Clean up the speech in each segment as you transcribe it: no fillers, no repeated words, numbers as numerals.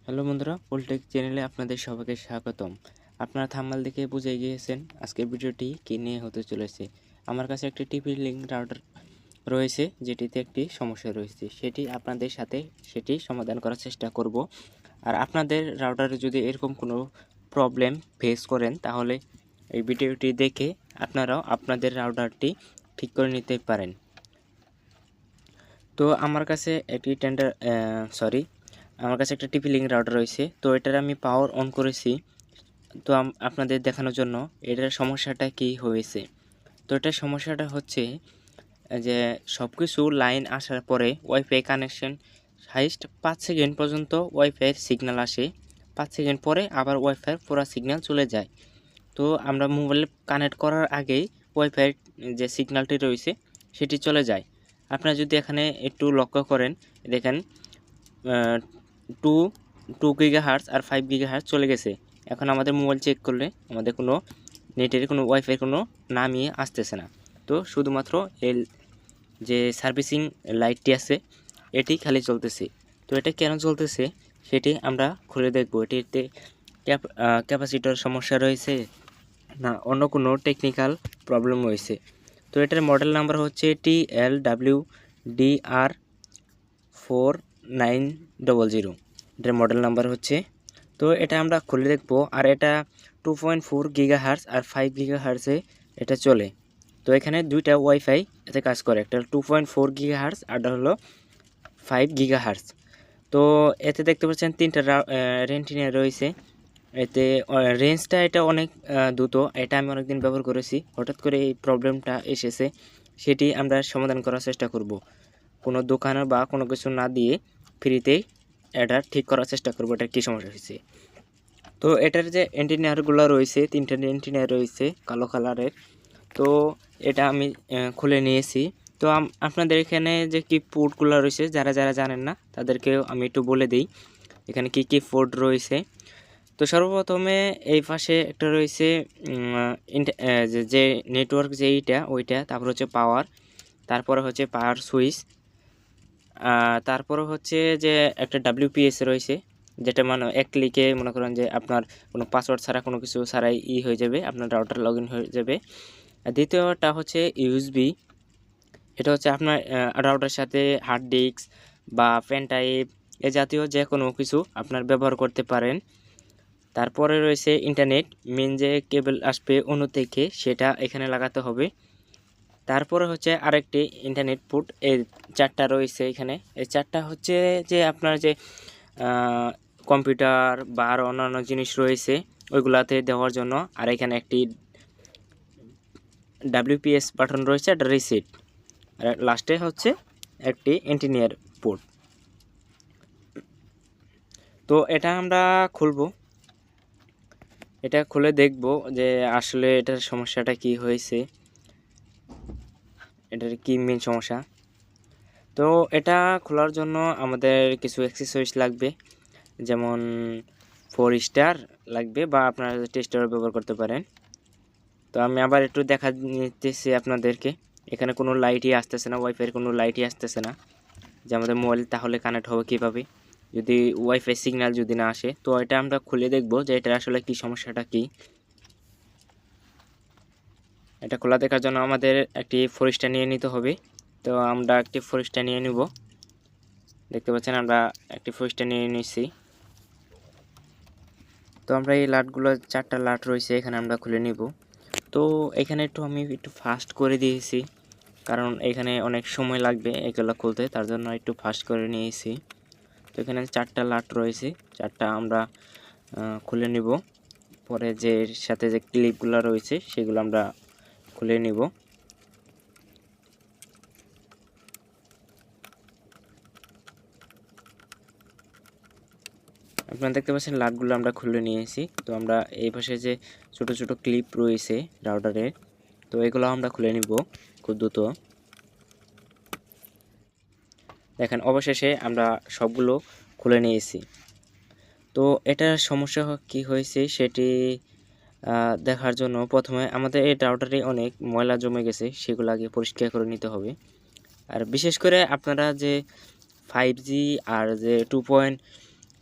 Hello বন্ধুরা, পোলটেক চ্যানেলে আপনাদের সবাইকে স্বাগতম। আপনারা থাম্বনেল দেখে বুঝে গিয়েছেন আজকের ভিডিওটি কী নিয়ে হতে চলেছে। আমার কাছে একটি টিপি লিঙ্ক রাউটার রয়েছে, যেটিতে একটি সমস্যা রয়েছে, সেটি আপনাদের সাথে সমাধান করার চেষ্টা করব। আর আপনাদের রাউটারে যদি এরকম কোনো প্রবলেম ফেস করেন, তাহলে এই ভিডিওটি দেখে আপনারাও আপনাদের রাউটারটি ঠিক করে নিতে পারেন। তো আমার কাছে একটি আমার কাছে একটা টিপি লিঙ্ক রাউটার রয়েছে। তো এটার আমি পাওয়ার অন করেছি। তো আপনাদের দেখানোর জন্য এটার সমস্যাটা কি হয়েছে। তো এটার সমস্যাটা হচ্ছে যে সব কিছু লাইন আসার পরে ওয়াইফাই কানেকশন হাইস্ট 5 সেকেন্ড পর্যন্ত ওয়াইফাইয়ের সিগন্যাল আসে। 5 সেকেন্ড পরে আবার ওয়াইফাইয়ের পুরো সিগন্যাল চলে যায়। তো আমরা মোবাইলে কানেক্ট করার আগেই ওয়াইফাইয়ের যে সিগন্যালটি রয়েছে সেটি চলে যায়। আপনারা যদি এখানে একটু লক্ষ্য করেন, দেখেন 2 গিগাহার্টজ আর 5 গিগাহার্টজ চলে গেছে। এখন আমাদের মোবাইল চেক করলে আমাদের কোনো নেটের কোনো ওয়াইফাই কোনো নামই আসতেছে না। তো শুধুমাত্র এই যে সার্ভিসিং লাইটটি আছে এটি খালি চলতেছে। তো এটা কেন চলতেছে সেটি আমরা খুলে দেখব। এটিতে ক্যাপাসিটর সমস্যা রয়েছে না অন্য কোনো টেকনিক্যাল প্রবলেম হয়েছে। তো এটার মডেল নাম্বার হচ্ছে TLWDR4900, এটার মডেল নাম্বার হচ্ছে। তো এটা আমরা খুলে দেখব। আর এটা 2.4 গিগাহার্টজ আর 5 গিগাহার্টজে এটা চলে। তো এখানে দুইটা ওয়াইফাই এতে কাজ করে, একটা 2.4 গিগাহার্টজ আর হলো 5 গিগাহার্টজ। তো এতে দেখতে পাচ্ছেন তিনটা রেন্টিনিয়া রয়েছে। এতে রেঞ্জটা এটা অনেক দ্রুত। এটা আমি অনেকদিন ব্যবহার করেছি, হঠাৎ করে এই প্রবলেমটা এসেছে, সেটি আমরা সমাধান করার চেষ্টা করব। কোনো দোকানে বা কোনো কিছু না দিয়ে ফ্রিতেই এটা ঠিক করার চেষ্টা করব এটা কী সমস্যা হয়েছে। তো এটার যে এন্টিনিয়ারগুলো রয়েছে, তিনটা এন্টিনিয়ার রয়েছে কালো কালারের। তো এটা আমি খুলে নিয়েছি। তো আপনাদের এখানে যে কি পোর্টগুলো রয়েছে, যারা যারা জানেন না তাদেরকেও আমি একটু বলে দিই এখানে কি কি পোর্ট রয়েছে। তো সর্বপ্রথমে এই পাশে একটা রয়েছে যে নেটওয়ার্ক যেইটা ওইটা, তারপর হচ্ছে পাওয়ার, তারপরে হচ্ছে পাওয়ার সুইচ, তারপরে হচ্ছে যে একটা WPS রয়েছে, যেটা মানে এক ক্লিকে মনে করেন যে আপনার কোনো পাসওয়ার্ড ছাড়া কোনো কিছু ছাড়াই হয়ে যাবে, আপনার রাউটার লগ ইন হয়ে যাবে। আর দ্বিতীয়টা হচ্ছে USB। এটা হচ্ছে আপনার রাউটারের সাথে হার্ড ডিস্ক বা পেন ড্রাইভ এ জাতীয় যে কোনো কিছু আপনার ব্যবহার করতে পারেন। তারপরে রয়েছে ইন্টারনেট, মেন যে কেবল আসবে অন্য থেকে সেটা এখানে লাগাতে হবে। তারপরে হচ্ছে আরেকটি ইন্টারনেট পোর্ট, এই চারটা রয়েছে এখানে। এই চারটা হচ্ছে যে আপনার যে কম্পিউটার বা আরও অন্যান্য জিনিস রয়েছে ওইগুলাতে দেওয়ার জন্য। আর এখানে একটি WPS বাটন রয়েছে, একটা রিসিট, আর লাস্টে হচ্ছে একটি এন্টিনিয়ার পোর্ট। তো এটা আমরা খুলবো, এটা খুলে দেখব যে আসলে এটার সমস্যাটা কি হয়েছে, এটার কি মেন সমস্যা। তো এটা খোলার জন্য আমাদের কিছু অ্যাক্সেসরিজ লাগবে, যেমন 4 স্টার লাগবে বা আপনারা টেস্টার ব্যবহার করতে পারেন। তো আমি আবার একটু দেখা নিতেছি আপনাদেরকে। এখানে কোনো লাইটই আসতেছে না, ওয়াইফাইয়ের কোনো লাইটই আসতেছে না, যে আমাদের মোবাইল তাহলে কানেক্ট হবে কীভাবে যদি ওয়াইফাই সিগন্যাল যদি না আসে। তো এটা আমরা খুলে দেখব যে এটা আসলে কি সমস্যাটা কি। এটা খোলা দেখার জন্য আমাদের একটি 4 স্টার নিয়ে নিতে হবে। তো আমরা একটি 4 স্টার নিয়ে নিব, দেখতে পাচ্ছেন আমরা একটি 4 স্টার নিয়ে নিচ্ছি। তো আমরা এই লাটগুলো, চারটা লাট রয়েছে এখানে, আমরা খুলে নিব। তো এখানে আমি একটু ফাস্ট করে দিয়েছি, কারণ এখানে অনেক সময় লাগবে এগুলো খুলতে, তার জন্য একটু ফাস্ট করে নিয়েছি। তো এখানে চারটা লাট রয়েছে, চারটা আমরা খুলে নিব। পরে যে সাথে যে ক্লিপগুলো রয়েছে সেগুলো আমরা খুলে নিব। আপনারা দেখতে পাচ্ছেন লাটগুলো আমরা খুলে নিয়েছি। তো আমরা এই পাশে যে ছোট ছোট ক্লিপ রয়েছে রাউটারের, তো এগুলো আমরা খুলে নিব খুব দ্রুত। দেখেন অবশেষে আমরা সবগুলো খুলে নিয়েছি। তো এটার সমস্যা কি হয়েছে সেটি দেখার জন্য প্রথমে আমাদের এই রাউটারে অনেক ময়লা জমে গেছে, সেগুলো আগে পরিষ্কার করে নিতে হবে। আর বিশেষ করে আপনারা যে 5G আর যে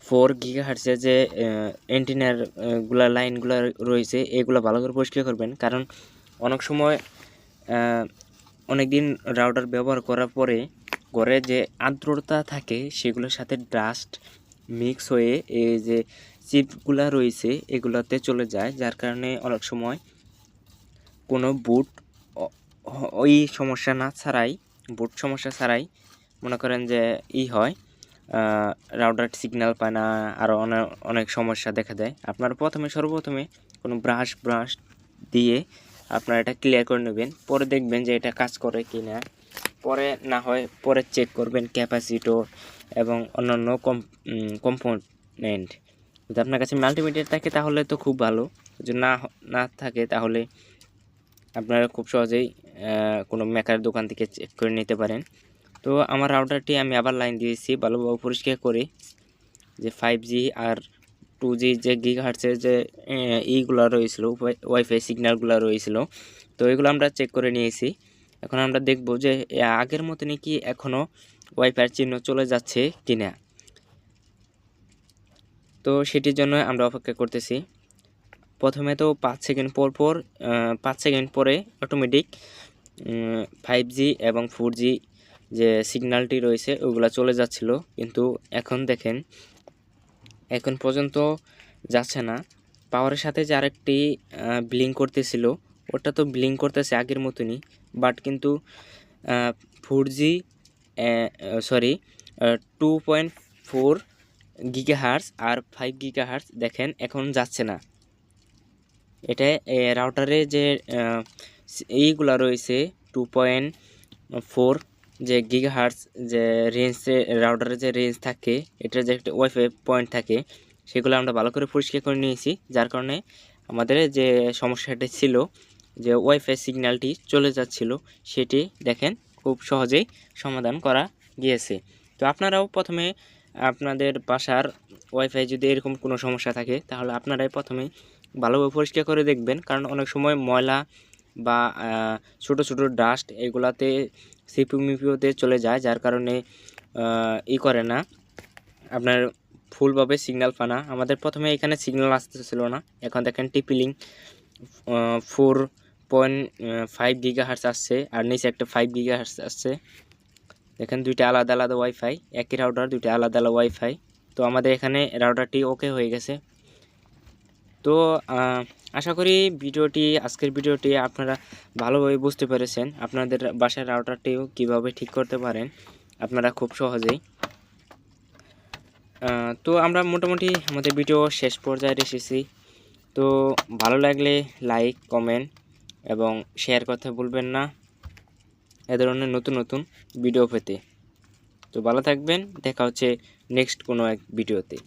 4 গিগাহার্টজের যে অ্যান্টেনার লাইনগুলো রয়েছে এগুলো ভালো করে পরিষ্কার করবেন, কারণ অনেক সময় অনেক দিন রাউটার ব্যবহার করার পরে ঘরে যে আর্দ্রতা থাকে সেগুলোর সাথে ডাস্ট মিক্স হয়ে এই যে চিপগুলা রয়েছে এগুলোতে চলে যায়, যার কারণে অনেক সময় কোনো বুট ওই সমস্যা না ছাড়াই বুট সমস্যা ছাড়াই মনে করেন যে হয় রাউটার সিগন্যাল পায় না, আরও অনেক সমস্যা দেখা দেয়। আপনারা সর্বপ্রথমে কোনো ব্রাশ দিয়ে আপনারা এটা ক্লিয়ার করে নেবেন, পরে দেখবেন যে এটা কাজ করে কি না। পরে না হয় পরে চেক করবেন ক্যাপাসিটর এবং অন্যান্য কম্পোনেন্ট। যদি আপনার কাছে মাল্টিমিটার থাকে তাহলে তো খুব ভালো, যদি না থাকে তাহলে আপনারা খুব সহজেই কোনো মেকার দোকান থেকে চেক করে নিতে পারেন। তো আমার রাউটারটি আমি আবার লাইন দিয়েছি ভালোভাবে পরিষ্কার করে, যে 5G আর 2G যে গিগাহার্টজের যে এইগুলো রয়েছিল ওয়াইফাই সিগন্যালগুলো রয়েছিল, তো এগুলো আমরা চেক করে নিয়েছি। এখন আমরা দেখব যে আগের মতনই কি এখনও ওয়াইফাইয়ের চিহ্ন চলে যাচ্ছে কিনা। তো সেটির জন্য আমরা অপেক্ষা করতেছি। প্রথমে তো 5 সেকেন্ড পর 5 সেকেন্ড পরে অটোমেটিক 5G এবং 4G যে সিগন্যালটি রয়েছে ওগুলো চলে যাচ্ছিল, কিন্তু এখন দেখেন এখন পর্যন্ত যাচ্ছে না। পাওয়ারের সাথে যে আরেকটি ব্লিঙ্ক করতেছিল ওটা তো ব্লিঙ্ক করতেছে আগের মতনই, বাট কিন্তু 4G 2.4 গিগাহার্টজ আর 5 গিগাহার্টজ দেখেন এখন যাচ্ছে না। এটা রাউটারে যে এইগুলা রয়েছে 2.4 যে গিগাহার্টজ যে রেঞ্জে রাউটারের যে রেঞ্জ থাকে, এটার যে একটা ওয়াইফাই পয়েন্ট থাকে সেগুলো আমরা ভালো করে পরিষ্কার করে নিয়েছি, যার কারণে আমাদের যে সমস্যাটি ছিল যে ওয়াইফাই সিগন্যালটি চলে যাচ্ছিল সেটি দেখেন খুব সহজেই সমাধান করা গিয়েছে। তো আপনারাও প্রথমে আপনাদের বাসার ওয়াইফাই যদি এরকম কোনো সমস্যা থাকে তাহলে আপনারাই প্রথমে ভালোভাবে পরিষ্কার করে দেখবেন, কারণ অনেক সময় ময়লা বা ছোট ডাস্ট এগুলাতে সিপিইউতে চলে যায়, যার কারণে করে না আপনার ফুলভাবে সিগন্যাল পায় না। আমাদের প্রথমে এখানে সিগন্যাল আসতেছিল না, এখন দেখেন TP-Link 4.5 গিগাহার্টজ আসছে আর নিচে একটা 5 গিগাহার্টজ আসছে। দেখেন দুইটা আলাদা ওয়াইফাই, একই রাউটার দুইটা আলাদা ওয়াইফাই। তো আমাদের এখানে রাউটারটি ওকে হয়ে গেছে। তো আশা করি আজকের ভিডিওটি আপনারা ভালোভাবে বুঝতে পেরেছেন, আপনাদের বাসার রাউটারটিও কিভাবে ঠিক করতে পারেন আপনারা খুব সহজেই। তো আমরা মোটামুটি আমাদের ভিডিও শেষ পর্যায়ে এসেছি। তো ভালো লাগলে লাইক কমেন্ট এবং শেয়ার করতে ভুলবেন না এ ধরনের নতুন ভিডিও পেতে। তো ভালো থাকবেন, দেখা হচ্ছে নেক্সট কোনো এক ভিডিওতে।